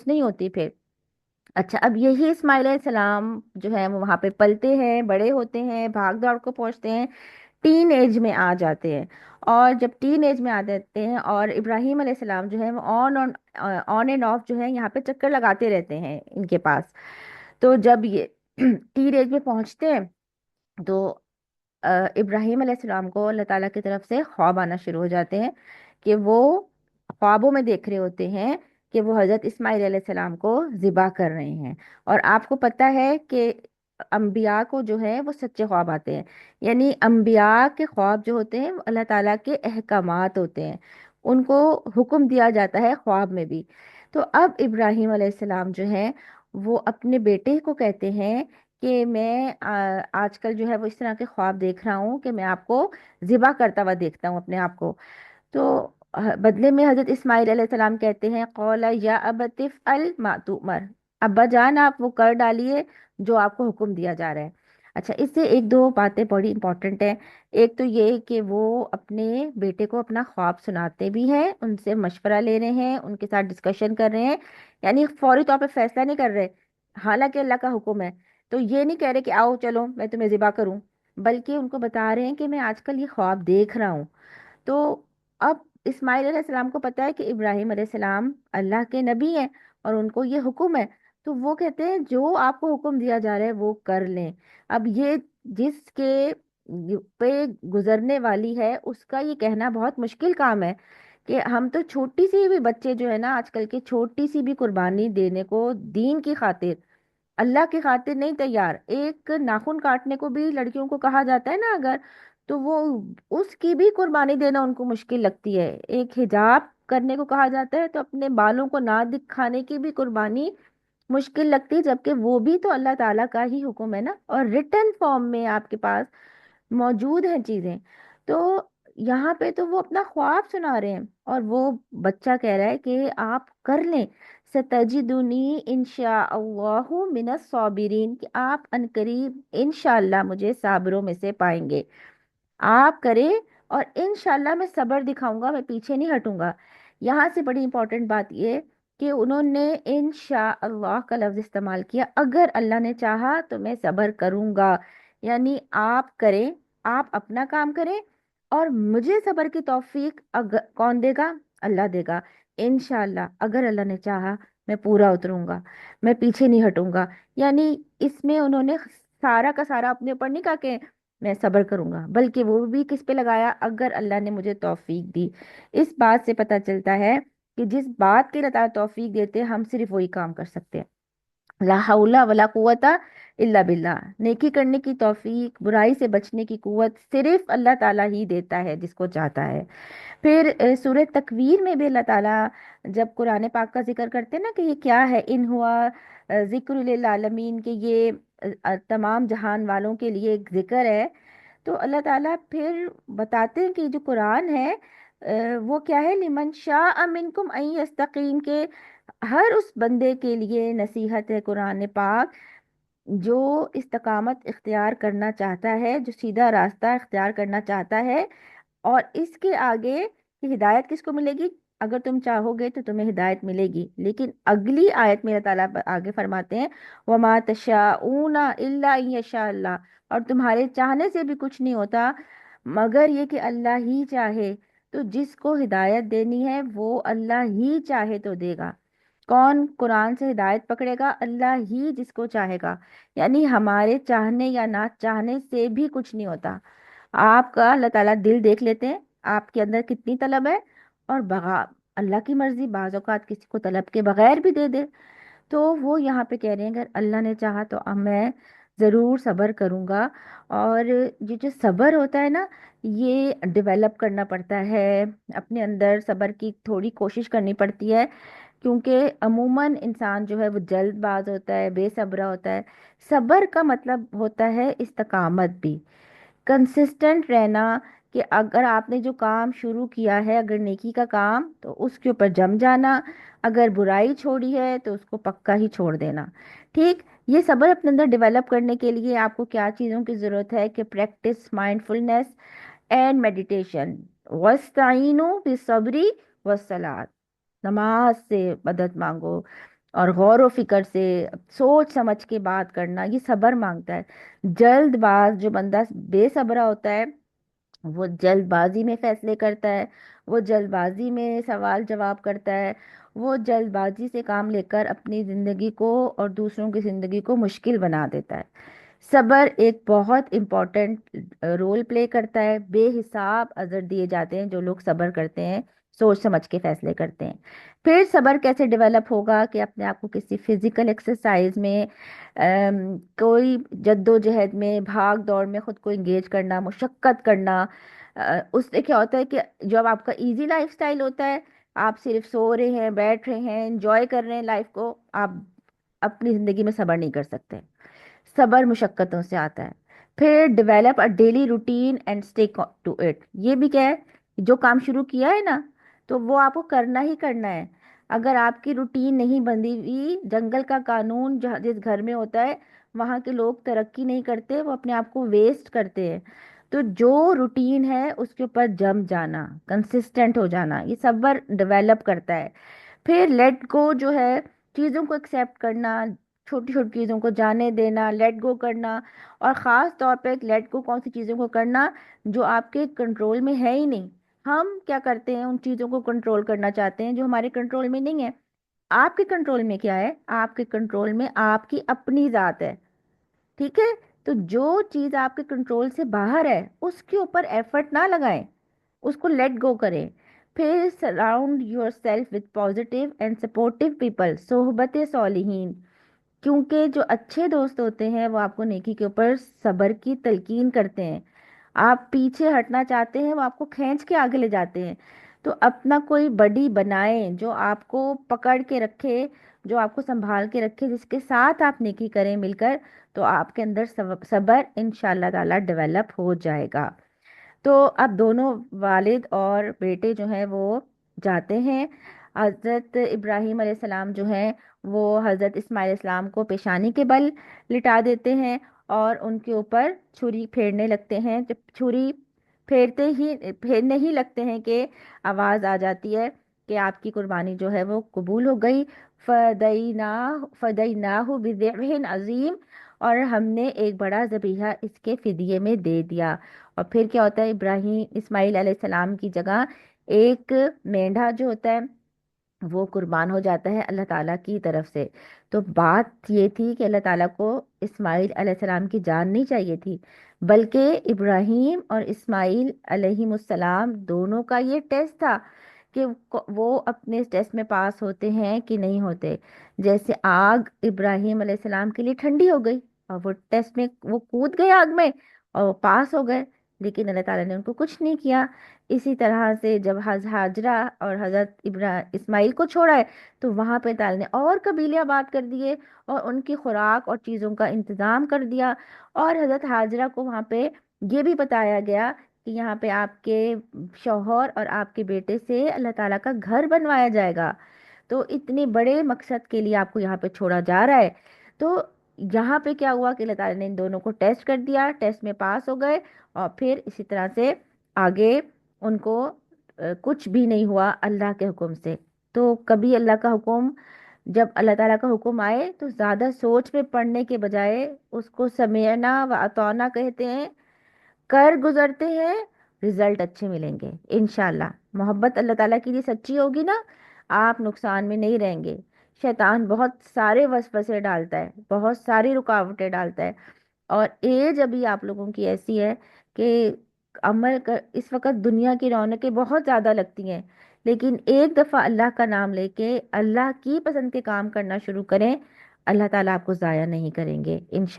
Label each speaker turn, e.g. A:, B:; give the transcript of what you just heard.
A: नहीं होती फिर। अच्छा, अब यही इस्माइल अलैहिस्सलाम जो है वो वहां पे पलते हैं, बड़े होते हैं, भाग दौड़ को पहुंचते हैं, टीन एज में आ जाते हैं। और जब टीन एज में आ जाते हैं और इब्राहिम अलैहिस्सलाम जो है वो ऑन एंड ऑफ जो है यहाँ पे चक्कर लगाते रहते हैं इनके पास। तो जब ये टीन एज में पहुंचते हैं तो इब्राहिम अलैहिस्सलाम को अल्लाह ताला की तरफ से ख्वाब आना शुरू हो जाते हैं कि वो ख्वाबों में देख रहे होते हैं कि वो हजरत इस्माइल अलैहिस्सलाम को ज़िबा कर रहे हैं। और आपको पता है कि अंबिया को जो है वो सच्चे ख्वाब आते हैं। यानी अंबिया के ख्वाब जो होते हैं वो अल्लाह ताला के अहकामात होते हैं, उनको हुक्म दिया जाता है ख्वाब में भी। तो अब इब्राहिम अलैहिस्सलाम जो है वो अपने बेटे को कहते हैं कि मैं आजकल जो है वो इस तरह के ख्वाब देख रहा हूँ कि मैं आपको ज़िबा करता हुआ देखता हूँ अपने आप को। तो बदले में हजरत इस्माइल अलैहिस्सलाम कहते हैं, कौला या अबतिफ अल मातुमर, अब्बा जान आप वो कर डालिए जो आपको हुक्म दिया जा रहा है। अच्छा, इससे एक दो बातें बड़ी इंपॉर्टेंट हैं। एक तो ये कि वो अपने बेटे को अपना ख्वाब सुनाते भी हैं, उनसे मशवरा ले रहे हैं, उनके साथ डिस्कशन कर रहे हैं। यानी फौरी तौर पे फैसला नहीं कर रहे, हालांकि अल्लाह का हुक्म है। तो ये नहीं कह रहे कि आओ चलो मैं तुम्हें ज़िबा करूं, बल्कि उनको बता रहे हैं कि मैं आजकल ये ख्वाब देख रहा हूँ। तो अब इस्माइल अलैहिस्सलाम को पता है कि इब्राहिम अलैहिस्सलाम अल्लाह के नबी हैं और उनको ये हुक्म है। तो वो कहते हैं जो आपको हुक्म दिया जा रहा है वो कर लें। अब ये जिसके पे गुजरने वाली है उसका ये कहना बहुत मुश्किल काम है कि हम तो छोटी सी भी बच्चे जो है ना आजकल के, छोटी सी भी कुर्बानी देने को दीन की खातिर, अल्लाह की खातिर नहीं तैयार। एक नाखून काटने को भी लड़कियों को कहा जाता है ना अगर, तो वो उसकी भी कुर्बानी देना उनको मुश्किल लगती है। एक हिजाब करने को कहा जाता है तो अपने बालों को ना दिखाने की भी कुर्बानी मुश्किल लगती है, जबकि वो भी तो अल्लाह ताला का ही हुक्म है ना, और रिटर्न फॉर्म में आपके पास मौजूद हैं चीजें। तो यहाँ पे तो वो अपना ख्वाब सुना रहे हैं और वो बच्चा कह रहा है कि आप कर लें, सतजिदुनी इंशा अल्लाहु मिनस साबिरीन, कि आप अनकरीब इंशाअल्लाह मुझे साबरों में से पाएंगे। आप करें और इंशाल्लाह मैं सब्र दिखाऊंगा, मैं पीछे नहीं हटूंगा। यहाँ से बड़ी इंपॉर्टेंट बात ये कि उन्होंने इंशा अल्लाह का लफ्ज इस्तेमाल किया, अगर अल्लाह ने चाहा तो मैं सब्र करूंगा। यानी आप करें, आप अपना काम करें और मुझे सब्र की तौफीक कौन देगा? अल्लाह देगा। इंशाल्लाह अगर अल्लाह ने चाहा मैं पूरा उतरूंगा, मैं पीछे नहीं हटूंगा। यानी इसमें उन्होंने सारा का सारा अपने ऊपर नहीं कहा कि मैं सब्र करूंगा, बल्कि वो भी किस पे लगाया? अगर अल्लाह ने मुझे तौफीक दी। इस बात से पता चलता है कि जिस बात के लिए ताला तौफीक देते हैं हम सिर्फ वही काम कर सकते हैं। ला हौला वला कुव्वता इल्ला बिल्लाह। नेकी करने की तौफीक, बुराई से बचने की कुव्वत सिर्फ अल्लाह ताला ही देता है जिसको चाहता है। फिर सूरह तकवीर में भी अल्लाह ताला जब कुरान पाक का जिक्र करते हैं ना कि ये क्या है, इन हुआ जिक्र लिल आलमीन, के ये तमाम जहान वालों के लिए एक जिक्र है। तो अल्लाह ताला फिर बताते हैं कि जो कुरान है वो क्या है, लिमन शाअ मिनकुम अन यस्तकीम, के हर उस बंदे के लिए नसीहत है कुरान पाक जो इस्तकामत इख्तियार करना चाहता है, जो सीधा रास्ता इख्तियार करना चाहता है। और इसके आगे कि हिदायत किसको मिलेगी? अगर तुम चाहोगे तो तुम्हें हिदायत मिलेगी, लेकिन अगली आयत में अल्लाह ताला आगे फरमाते हैं, वमा तशाऊना इल्ला अन यशा अल्लाह, और तुम्हारे चाहने से भी कुछ नहीं होता मगर ये कि अल्लाह ही चाहे। तो जिसको हिदायत देनी है वो अल्लाह ही चाहे तो देगा। कौन कुरान से हिदायत पकड़ेगा? अल्लाह ही जिसको चाहेगा। यानी हमारे चाहने या ना चाहने से भी कुछ नहीं होता। आपका अल्लाह ताला दिल देख लेते हैं, आपके अंदर कितनी तलब है, और बगा अल्लाह की मर्जी बाज़ औक़ात किसी को तलब के बगैर भी दे दे। तो वो यहाँ पे कह रहे हैं अगर अल्लाह ने चाहा तो अब मैं ज़रूर सब्र करूँगा। और ये जो सब्र होता है ना, ये डेवलप करना पड़ता है, अपने अंदर सब्र की थोड़ी कोशिश करनी पड़ती है, क्योंकि अमूमन इंसान जो है वो जल्दबाज होता है, बेसब्रा होता है। सब्र का मतलब होता है इस्तकामत भी, कंसिस्टेंट रहना, कि अगर आपने जो काम शुरू किया है, अगर नेकी का काम, तो उसके ऊपर जम जाना, अगर बुराई छोड़ी है तो उसको पक्का ही छोड़ देना। ठीक, ये सब्र अपने अंदर डेवलप करने के लिए आपको क्या चीज़ों की ज़रूरत है? कि प्रैक्टिस माइंडफुलनेस एंड मेडिटेशन, वस्ताइनु बिसब्री वस्सलात, नमाज से मदद मांगो, اور غور و فکر سے سوچ سمجھ کے بات کرنا، یہ صبر مانگتا ہے۔ جلد باز جو بندہ بے صبرا ہوتا ہے، وہ جلد بازی میں فیصلے کرتا ہے، وہ جلد بازی میں سوال جواب کرتا ہے، وہ جلد بازی سے کام لے کر اپنی زندگی کو اور دوسروں کی زندگی کو مشکل بنا دیتا ہے۔ صبر ایک بہت امپورٹنٹ رول پلے کرتا ہے، بے حساب اجر دیے جاتے ہیں جو لوگ صبر کرتے ہیں، سوچ سمجھ کے فیصلے کرتے ہیں۔ پھر صبر کیسے ڈیولپ ہوگا کہ اپنے آپ کو کسی فزیکل ایکسرسائز میں، کوئی جد و جہد میں، بھاگ دوڑ میں خود کو انگیج کرنا، مشقت کرنا۔ اس سے کیا ہوتا ہے کہ جب آپ کا ایزی لائف سٹائل ہوتا ہے، آپ صرف سو رہے ہیں، بیٹھ رہے ہیں، انجوائے کر رہے ہیں لائف کو، آپ اپنی زندگی میں صبر نہیں کر سکتے۔ صبر مشقتوں سے آتا ہے۔ پھر develop a daily routine and stay to it, یہ بھی کیا ہے، جو کام شروع کیا ہے نا، تو وہ آپ کو کرنا ہی کرنا ہے۔ اگر آپ کی روٹین نہیں بندی ہوئی، جنگل کا قانون جس گھر میں ہوتا ہے، وہاں کے لوگ ترقی نہیں کرتے، وہ اپنے آپ کو ویسٹ کرتے ہیں۔ تو جو روٹین ہے اس کے اوپر جم جانا، کنسسٹنٹ ہو جانا، یہ صبر ڈیولپ کرتا ہے۔ پھر لیٹ گو جو ہے، چیزوں کو ایکسیپٹ کرنا، چھوٹی چھوٹی چیزوں کو جانے دینا، لیٹ گو کرنا۔ اور خاص طور پہ لیٹ گو کون سی چیزوں کو کرنا جو آپ کے کنٹرول میں ہے ہی نہیں۔ ہم کیا کرتے ہیں، ان چیزوں کو کنٹرول کرنا چاہتے ہیں جو ہمارے کنٹرول میں نہیں ہے۔ آپ کے کنٹرول میں کیا ہے؟ آپ کے کنٹرول میں آپ کی اپنی ذات ہے، ٹھیک ہے؟ تو جو چیز آپ کے کنٹرول سے باہر ہے اس کے اوپر ایفرٹ نہ لگائیں، اس کو لیٹ گو کریں۔ پھر surround your self with positive and supportive people, صحبت صالحین، کیونکہ جو اچھے دوست ہوتے ہیں وہ آپ کو نیکی کے اوپر صبر کی تلقین کرتے ہیں۔ آپ پیچھے ہٹنا چاہتے ہیں، وہ آپ کو کھینچ کے آگے لے جاتے ہیں۔ تو اپنا کوئی بڈی بنائیں جو آپ کو پکڑ کے رکھے، جو آپ کو سنبھال کے رکھے، جس کے ساتھ آپ نیکی کریں مل کر، تو آپ کے اندر صبر انشاءاللہ تعالی ڈیولپ ہو جائے گا۔ تو اب دونوں والد اور بیٹے جو ہیں وہ جاتے ہیں، حضرت ابراہیم علیہ السلام جو ہیں وہ حضرت اسماعیل علیہ السلام کو پیشانی کے بل لٹا دیتے ہیں اور ان کے اوپر چھری پھیرنے لگتے ہیں۔ جب چھری پھیرنے ہی لگتے ہیں کہ آواز آ جاتی ہے کہ آپ کی قربانی جو ہے وہ قبول ہو گئی۔ فدیناہ بذبح عظیم، اور ہم نے ایک بڑا ذبیحہ اس کے فدیے میں دے دیا۔ اور پھر کیا ہوتا ہے، ابراہیم اسماعیل علیہ السلام کی جگہ ایک مینڈھا جو ہوتا ہے وہ قربان ہو جاتا ہے اللہ تعالیٰ کی طرف سے۔ تو بات یہ تھی کہ اللہ تعالیٰ کو اسماعیل علیہ السلام کی جان نہیں چاہیے تھی، بلکہ ابراہیم اور اسماعیل علیہ السلام دونوں کا یہ ٹیسٹ تھا کہ وہ اپنے اس ٹیسٹ میں پاس ہوتے ہیں کہ نہیں ہوتے۔ جیسے آگ ابراہیم علیہ السلام کے لیے ٹھنڈی ہو گئی، اور وہ ٹیسٹ میں وہ کود گئے آگ میں اور وہ پاس ہو گئے، لیکن اللہ تعالیٰ نے ان کو کچھ نہیں کیا۔ اسی طرح سے جب ہاجرہ اور حضرت اسماعیل کو چھوڑا ہے، تو وہاں پہ تعالیٰ نے اور قبیلے آباد کر دیے اور ان کی خوراک اور چیزوں کا انتظام کر دیا۔ اور حضرت ہاجرہ کو وہاں پہ یہ بھی بتایا گیا کہ یہاں پہ آپ کے شوہر اور آپ کے بیٹے سے اللہ تعالیٰ کا گھر بنوایا جائے گا۔ تو اتنے بڑے مقصد کے لیے آپ کو یہاں پہ چھوڑا جا رہا ہے۔ تو یہاں پہ کیا ہوا کہ اللہ تعالیٰ نے ان دونوں کو ٹیسٹ کر دیا، ٹیسٹ میں پاس ہو گئے، اور پھر اسی طرح سے آگے ان کو کچھ بھی نہیں ہوا اللہ کے حکم سے۔ تو کبھی اللہ کا حکم، جب اللہ تعالیٰ کا حکم آئے تو زیادہ سوچ میں پڑنے کے بجائے اس کو سمیعنا و اطعنا کہتے ہیں، کر گزرتے ہیں، رزلٹ اچھے ملیں گے انشاءاللہ۔ محبت اللہ تعالیٰ کی لیے سچی ہوگی نا، آپ نقصان میں نہیں رہیں گے۔ شیطان بہت سارے وسوسے ڈالتا ہے، بہت ساری رکاوٹیں ڈالتا ہے، اور ایج ابھی آپ لوگوں کی ایسی ہے کہ اس وقت دنیا کی رونقیں بہت زیادہ لگتی ہیں، لیکن ایک دفعہ اللہ کا نام لے کے اللہ کی پسند کے کام کرنا شروع کریں، اللہ تعالیٰ آپ کو ضائع نہیں کریں گے انشاءاللہ۔